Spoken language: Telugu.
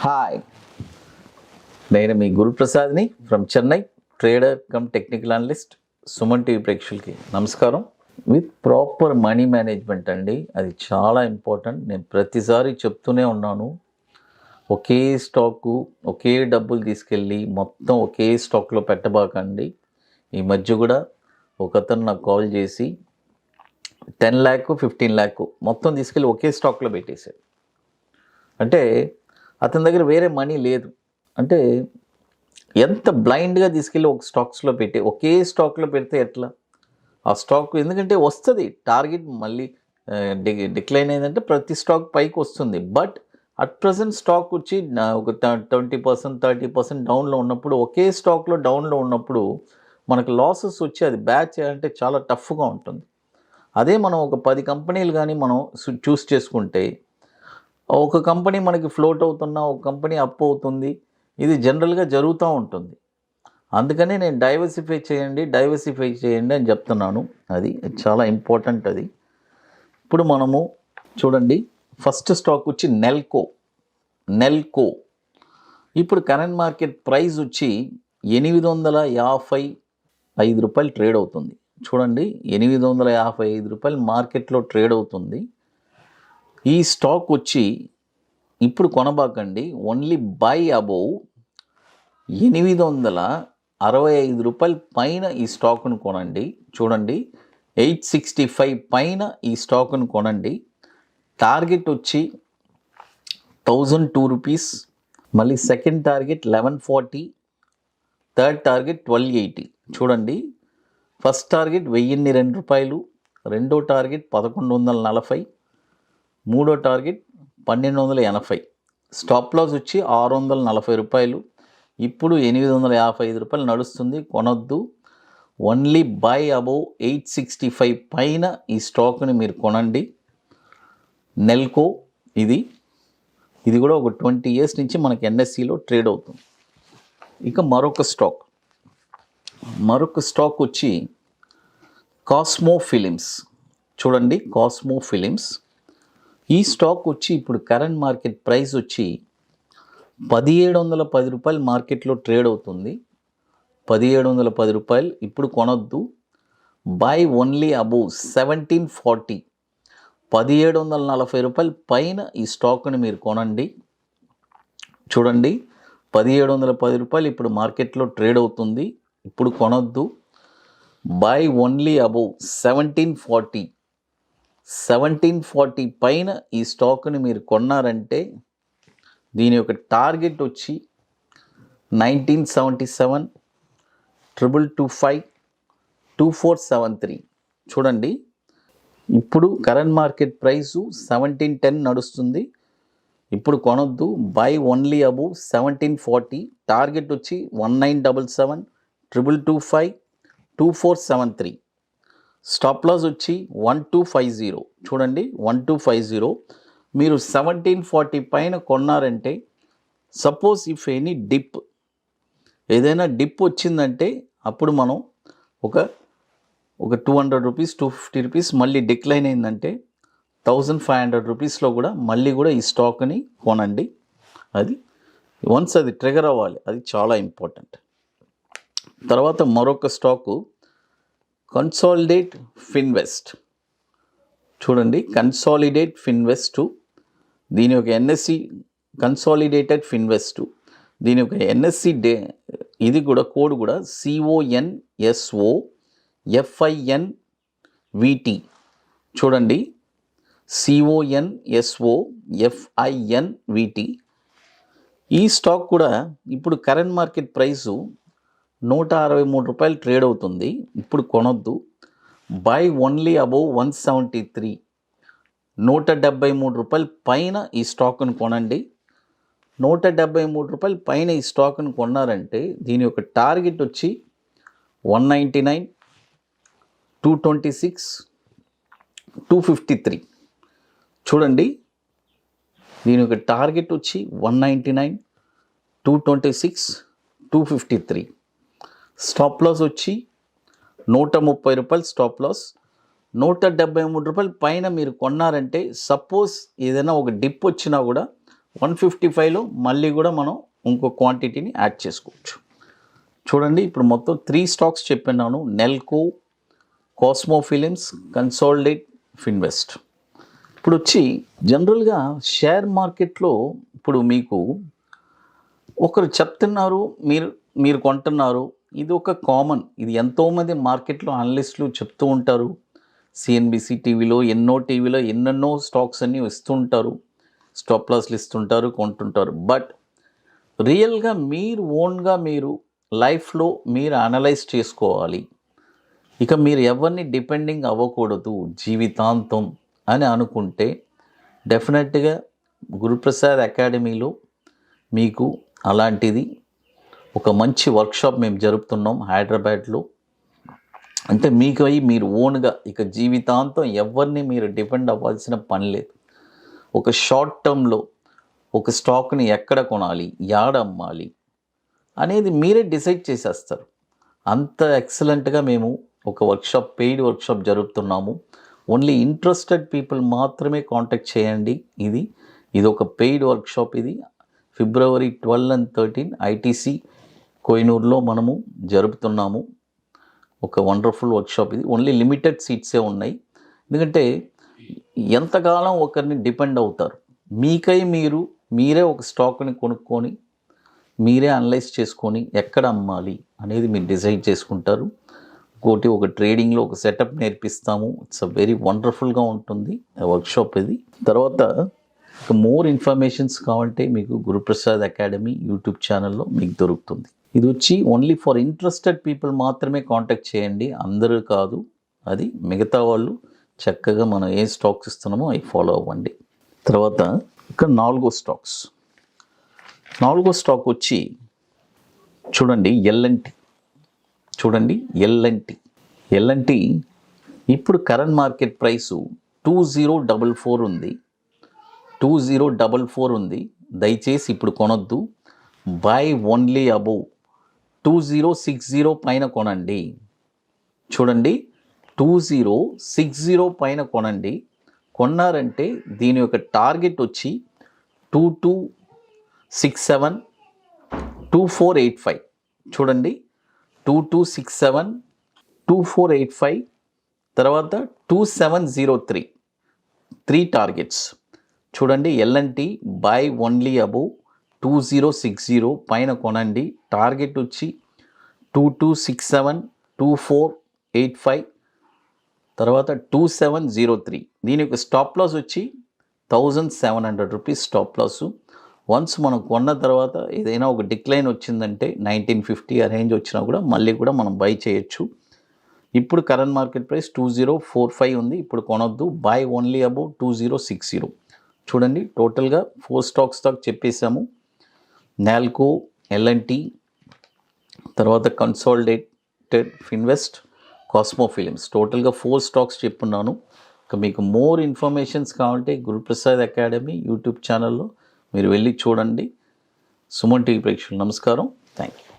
హాయ్, నేను మీ గురు ప్రసాద్ని from Chennai, trader cum technical analyst. Suman TV ప్రేక్షకులకి నమస్కారం. విత్ ప్రాపర్ మనీ మేనేజ్మెంట్ అండి, అది చాలా ఇంపార్టెంట్. నేను ప్రతిసారి చెప్తూనే ఉన్నాను, ఒకే స్టాకు ఒకే డబ్బులు తీసుకెళ్ళి మొత్తం ఒకే స్టాక్లో పెట్టబాకండి. ఈ మధ్య కూడా ఒకతను నాకు కాల్ చేసి 10 lakh 15 lakh మొత్తం తీసుకెళ్ళి ఒకే స్టాక్లో పెట్టేశాడు. అంటే అతని దగ్గర వేరే మనీ లేదు. అంటే ఎంత బ్లైండ్గా తీసుకెళ్ళి ఒక స్టాక్స్లో పెట్టి ఒకే స్టాక్లో పెడితే ఎట్లా? ఆ స్టాక్ ఎందుకంటే వస్తుంది టార్గెట్, మళ్ళీ డిక్లైన్ అయిందంటే ప్రతి స్టాక్ పైకి వస్తుంది. బట్ అట్ ప్రజెంట్ స్టాక్ వచ్చి ఒక 20% 30% డౌన్లో ఉన్నప్పుడు, ఒకే స్టాక్లో డౌన్లో ఉన్నప్పుడు మనకు లాసెస్ వచ్చి అది బ్యాచ్ చేయాలంటే చాలా టఫ్గా ఉంటుంది. అదే మనం ఒక 10 కంపెనీలు కానీ మనం చూస్ చేసుకుంటే, ఒక కంపెనీ మనకి ఫ్లోట్ అవుతున్నా ఒక కంపెనీ అప్ అవుతుంది. ఇది జనరల్గా జరుగుతూ ఉంటుంది. అందుకనే నేను డైవర్సిఫై చేయండి అని చెప్తున్నాను. అది చాలా ఇంపార్టెంట్. అది ఇప్పుడు మనము చూడండి, ఫస్ట్ స్టాక్ వచ్చి నెల్కో. ఇప్పుడు కరెంట్ మార్కెట్ ప్రైస్ వచ్చి 855 రూపాయలు ట్రేడ్ అవుతుంది. చూడండి, 855 రూపాయలు మార్కెట్లో ట్రేడ్ అవుతుంది. ఈ స్టాక్ వచ్చి ఇప్పుడు కొనబాకండి, ఓన్లీ బై అబోవ్ 865 రూపాయల పైన ఈ స్టాక్ను కొనండి. చూడండి, 865 పైన ఈ స్టాక్ను కొనండి. టార్గెట్ వచ్చి 1002 రూపీస్, మళ్ళీ సెకండ్ టార్గెట్ 1140, థర్డ్ టార్గెట్ 1280. చూడండి, ఫస్ట్ టార్గెట్ 1002 రూపాయలు, రెండో టార్గెట్ 1140, మూడో టార్గెట్ 1280. స్టాప్ లాస్ వచ్చి 640 రూపాయలు. ఇప్పుడు 855 రూపాయలు నడుస్తుంది, కొనొద్దు. ఓన్లీ బై అబోవ్ 865 పైన ఈ స్టాక్ని మీరు కొనండి. నెల్కో ఇది కూడా ఒక 20 years నుంచి మనకి ఎన్ఎస్సిలో ట్రేడ్ అవుతుంది. ఇక మరొక స్టాక్ వచ్చి కాస్మో ఫిలిమ్స్. చూడండి, కాస్మో ఫిలిమ్స్ ఈ స్టాక్ వచ్చి ఇప్పుడు కరెంట్ మార్కెట్ ప్రైస్ వచ్చి 1710 రూపాయలు మార్కెట్లో ట్రేడ్ అవుతుంది. 1710 రూపాయలు. ఇప్పుడు కొనొద్దు. బై ఓన్లీ అబోవ్ 1740, 1740 రూపాయల పైన ఈ స్టాక్ని మీరు కొనండి. చూడండి, 1710 రూపాయలు ఇప్పుడు మార్కెట్లో ట్రేడ్ అవుతుంది. ఇప్పుడు కొనొద్దు. బై ఓన్లీ అబోవ్ 1740 పైన ఈ స్టాక్ని మీరు కొన్నారంటే దీని యొక్క టార్గెట్ వచ్చి 1977, 2225, 2473. చూడండి, ఇప్పుడు కరెంట్ మార్కెట్ ప్రైసు 1710 నడుస్తుంది. ఇప్పుడు కొనొద్దు. బై ఓన్లీ అబోవ్ 1740, టార్గెట్ వచ్చి 1977, 2225, 2473. స్టాప్ లాస్ వచ్చి 1250. చూడండి, 1250. మీరు 1740 పైన కొన్నారంటే, సపోజ్ ఇఫ్ ఎనీ ఏదైనా డిప్ వచ్చిందంటే అప్పుడు మనం ఒక 200 రూపీస్ 250 రూపీస్ మళ్ళీ డిక్లైన్ అయిందంటే 1500 రూపీస్లో కూడా మళ్ళీ కూడా ఈ స్టాక్ని కొనండి. అది వన్స్ అది ట్రిగర్ అవ్వాలి, అది చాలా ఇంపార్టెంట్. తర్వాత మరొక స్టాకు కన్సాలిడేట్ ఫిన్వెస్ట్. చూడండి, కన్సాలిడేట్ ఫిన్వెస్ట్, దీని యొక్క ఎన్ఎస్సి కన్సాలిడేటెడ్ ఫిన్వెస్ట్, దీని యొక్క ఎన్ఎస్సి ఇది కూడా కోడ్ కూడా CONSOFINVT. చూడండి, CONSOFINVT. ఈ స్టాక్ కూడా ఇప్పుడు కరెంట్ మార్కెట్ ప్రైసు 163 రూపాయలు ట్రేడ్ అవుతుంది. ఇప్పుడు కొనొద్దు. బై ఓన్లీ అబోవ్ 173, 173 రూపాయల పైన ఈ స్టాక్ను కొనండి. 173 రూపాయల పైన ఈ స్టాక్ను కొన్నారంటే దీని యొక్క టార్గెట్ వచ్చి 199, 226, 253. చూడండి, దీని యొక్క టార్గెట్ వచ్చి 199, 226, 253. స్టాప్ లాస్ వచ్చి 130 రూపాయలు స్టాప్ లాస్. 173 రూపాయల పైన మీరు కొన్నారంటే, సపోజ్ ఏదైనా ఒక డిప్ వచ్చినా కూడా 155లో మళ్ళీ కూడా మనం ఇంకో క్వాంటిటీని యాడ్ చేసుకోవచ్చు. చూడండి ఇప్పుడు మొత్తం 3 స్టాక్స్ చెప్పినాను. నెల్కో, కాస్మో ఫిలిమ్స్, కన్సాలిడేట్, ఫిన్వెస్ట్. ఇప్పుడు వచ్చి జనరల్గా షేర్ మార్కెట్లో ఇప్పుడు మీకు ఒకరు చెప్తున్నారు, మీరు కొంటున్నారు. ఇది ఒక కామన్, ఇది ఎంతోమంది మార్కెట్లో అనలిస్టులు చెప్తూ ఉంటారు. సిఎన్బిసి టీవీలో ఎన్నెన్నో స్టాక్స్ అన్నీ ఇస్తూ ఉంటారు, స్టాప్ లాస్లు ఇస్తుంటారు, కొంటుంటారు. బట్ రియల్గా మీరు ఓన్గా మీరు లైఫ్లో మీరు అనలైజ్ చేసుకోవాలి. ఇక మీరు ఎవరిని డిపెండింగ్ అవ్వకూడదు జీవితాంతం అని అనుకుంటే డెఫినెట్గా గురుప్రసాద్ అకాడమీలో మీకు అలాంటిది ఒక మంచి వర్క్షాప్ మేము జరుపుతున్నాం హైదరాబాద్లో. అంటే మీకు మీరు ఓన్గా ఇక జీవితాంతం ఎవరిని మీరు డిపెండ్ అవ్వాల్సిన పని లేదు. ఒక షార్ట్ టర్మ్లో ఒక స్టాక్ని ఎక్కడ కొనాలి, యాడ అమ్మాలి అనేది మీరే డిసైడ్ చేసేస్తారు. అంత ఎక్సలెంట్గా మేము ఒక వర్క్షాప్, పెయిడ్ వర్క్షాప్ జరుపుతున్నాము. ఓన్లీ ఇంట్రెస్టెడ్ పీపుల్ మాత్రమే కాంటాక్ట్ చేయండి. ఇది ఒక పెయిడ్ వర్క్షాప్. ఇది February 12 and 13 ఐటీసీ కోహినూర్లో మనము జరుపుతున్నాము. ఒక వండర్ఫుల్ వర్క్షాప్ ఇది. ఓన్లీ లిమిటెడ్ సీట్సే ఉన్నాయి. ఎందుకంటే ఎంతకాలం ఒకరిని డిపెండ్ అవుతారు. మీరే ఒక స్టాక్ని కొనుక్కొని మీరే అనలైజ్ చేసుకొని ఎక్కడ అమ్మాలి అనేది మీరు డిసైడ్ చేసుకుంటారు. ఒక ట్రేడింగ్లో ఒక సెటప్ నేర్పిస్తాము. ఇట్స్ వెరీ వండర్ఫుల్గా ఉంటుంది వర్క్షాప్ ఇది. తర్వాత మోర్ ఇన్ఫర్మేషన్స్ కావాలంటే మీకు గురుప్రసాద్ అకాడమీ యూట్యూబ్ ఛానల్లో మీకు దొరుకుతుంది. ఇది వచ్చి ఓన్లీ ఫర్ ఇంట్రెస్టెడ్ పీపుల్ మాత్రమే కాంటాక్ట్ చేయండి, అందరూ కాదు. అది మిగతా వాళ్ళు చక్కగా మనం ఏ స్టాక్స్ ఇస్తున్నామో అవి ఫాలో అవ్వండి. తర్వాత ఇక్కడ నాలుగో స్టాక్ వచ్చి చూడండి ఎల్ఎన్టీ. ఇప్పుడు కరెంట్ మార్కెట్ ప్రైసు 2044 ఉంది. 2044 ఉంది. దయచేసి ఇప్పుడు కొనొద్దు. బై ఓన్లీ అబోవ్ 2060 పైన కొనండి. చూడండి 2060 పైన కొనండి. కొన్నారంటే దీని యొక్క టార్గెట్ వచ్చి 2267, 2485. చూడండి 2267, 2485, తర్వాత 2703, 3 టార్గెట్స్. చూడండి ఎల్ఎన్టీ బై ఓన్లీ అబోవ్ 2060 పైన కొనండి. టార్గెట్ వచ్చి 2267, 2485, తర్వాత 2703. దీని యొక్క స్టాప్ లాస్ వచ్చి 1700 రూపీస్ స్టాప్ లాసు. వన్స్ మనం కొన్న తర్వాత ఏదైనా ఒక డిక్లైన్ వచ్చిందంటే 1950 ఆ రేంజ్ వచ్చినా కూడా మళ్ళీ కూడా మనం బై చేయొచ్చు. ఇప్పుడు కరెంట్ మార్కెట్ ప్రైస్ 2045 ఉంది. ఇప్పుడు కొనొద్దు. By only above 2060. చూడండి టోటల్గా 4 స్టాక్స్ దాకా చెప్పేసాము. నాల్కో, ఎల్ఎన్టీ, తర్వాత కన్సాలిడేటెడ్, ఫిన్వెస్ట్, కాస్మో ఫిలిమ్స్. టోటల్గా 4 స్టాక్స్ చెప్పున్నాను. ఇక మీకు మోర్ ఇన్ఫర్మేషన్స్ కావాలంటే గురుప్రసాద్ అకాడమీ యూట్యూబ్ ఛానల్లో మీరు వెళ్ళి చూడండి. సుమన్ టీవీ ప్రేక్షకులు నమస్కారం. Thank you.